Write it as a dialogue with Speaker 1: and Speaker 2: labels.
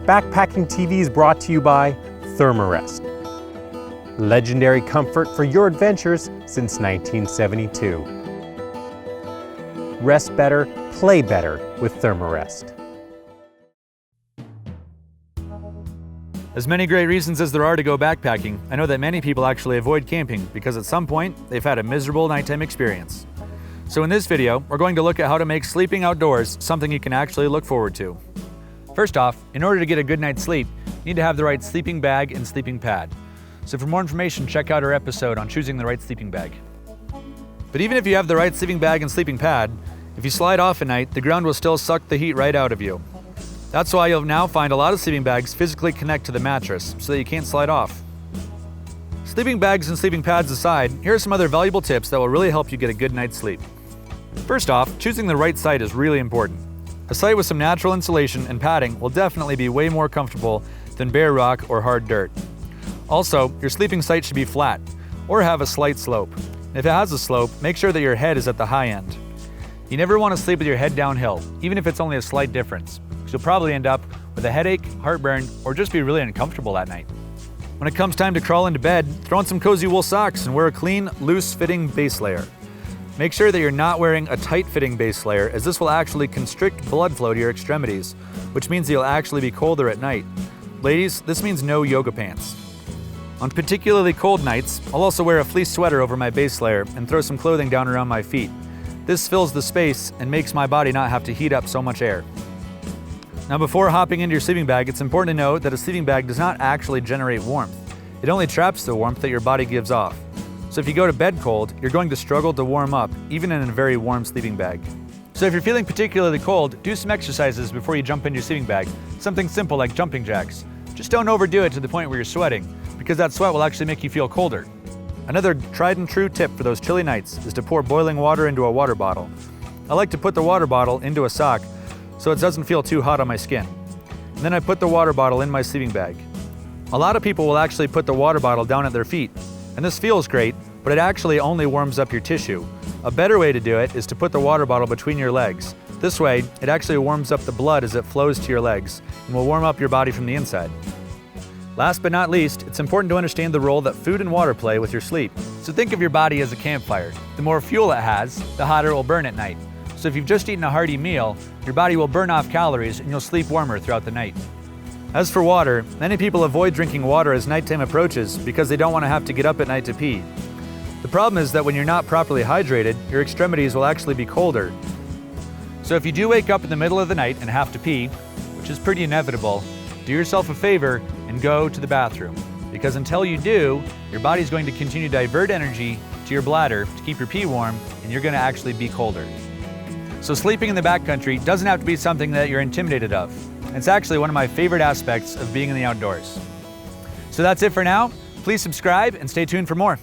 Speaker 1: Backpacking TV is brought to you by Therm-a-Rest. Legendary comfort for your adventures since 1972. Rest better, play better with Therm-a-Rest.
Speaker 2: As many great reasons as there are to go backpacking, I know that many people actually avoid camping because at some point they've had a miserable nighttime experience. So in this video, we're going to look at how to make sleeping outdoors something you can actually look forward to. First off, in order to get a good night's sleep, you need to have the right sleeping bag and sleeping pad. So for more information, check out our episode on choosing the right sleeping bag. But even if you have the right sleeping bag and sleeping pad, if you slide off at night, the ground will still suck the heat right out of you. That's why you'll now find a lot of sleeping bags physically connect to the mattress so that you can't slide off. Sleeping bags and sleeping pads aside, here are some other valuable tips that will really help you get a good night's sleep. First off, choosing the right site is really important. A site with some natural insulation and padding will definitely be way more comfortable than bare rock or hard dirt. Also, your sleeping site should be flat or have a slight slope. If it has a slope, make sure that your head is at the high end. You never want to sleep with your head downhill, even if it's only a slight difference, because you'll probably end up with a headache, heartburn, or just be really uncomfortable that night. When it comes time to crawl into bed, throw on some cozy wool socks and wear a clean, loose-fitting base layer. Make sure that you're not wearing a tight-fitting base layer, as this will actually constrict blood flow to your extremities, which means you'll actually be colder at night. Ladies, this means no yoga pants. On particularly cold nights, I'll also wear a fleece sweater over my base layer and throw some clothing down around my feet. This fills the space and makes my body not have to heat up so much air. Now before hopping into your sleeping bag, it's important to note that a sleeping bag does not actually generate warmth. It only traps the warmth that your body gives off. So if you go to bed cold, you're going to struggle to warm up, even in a very warm sleeping bag. So if you're feeling particularly cold, do some exercises before you jump into your sleeping bag. Something simple like jumping jacks. Just don't overdo it to the point where you're sweating, because that sweat will actually make you feel colder. Another tried and true tip for those chilly nights is to pour boiling water into a water bottle. I like to put the water bottle into a sock so it doesn't feel too hot on my skin. And then I put the water bottle in my sleeping bag. A lot of people will actually put the water bottle down at their feet, and this feels great, but it actually only warms up your tissue. A better way to do it is to put the water bottle between your legs. This way, it actually warms up the blood as it flows to your legs and will warm up your body from the inside. Last but not least, it's important to understand the role that food and water play with your sleep. So think of your body as a campfire. The more fuel it has, the hotter it will burn at night. So if you've just eaten a hearty meal, your body will burn off calories and you'll sleep warmer throughout the night. As for water, many people avoid drinking water as nighttime approaches because they don't want to have to get up at night to pee. The problem is that when you're not properly hydrated, your extremities will actually be colder. So if you do wake up in the middle of the night and have to pee, which is pretty inevitable, do yourself a favor and go to the bathroom. Because until you do, your body's going to continue to divert energy to your bladder to keep your pee warm, and you're going to actually be colder. So sleeping in the backcountry doesn't have to be something that you're intimidated of. It's actually one of my favorite aspects of being in the outdoors. So that's it for now. Please subscribe and stay tuned for more.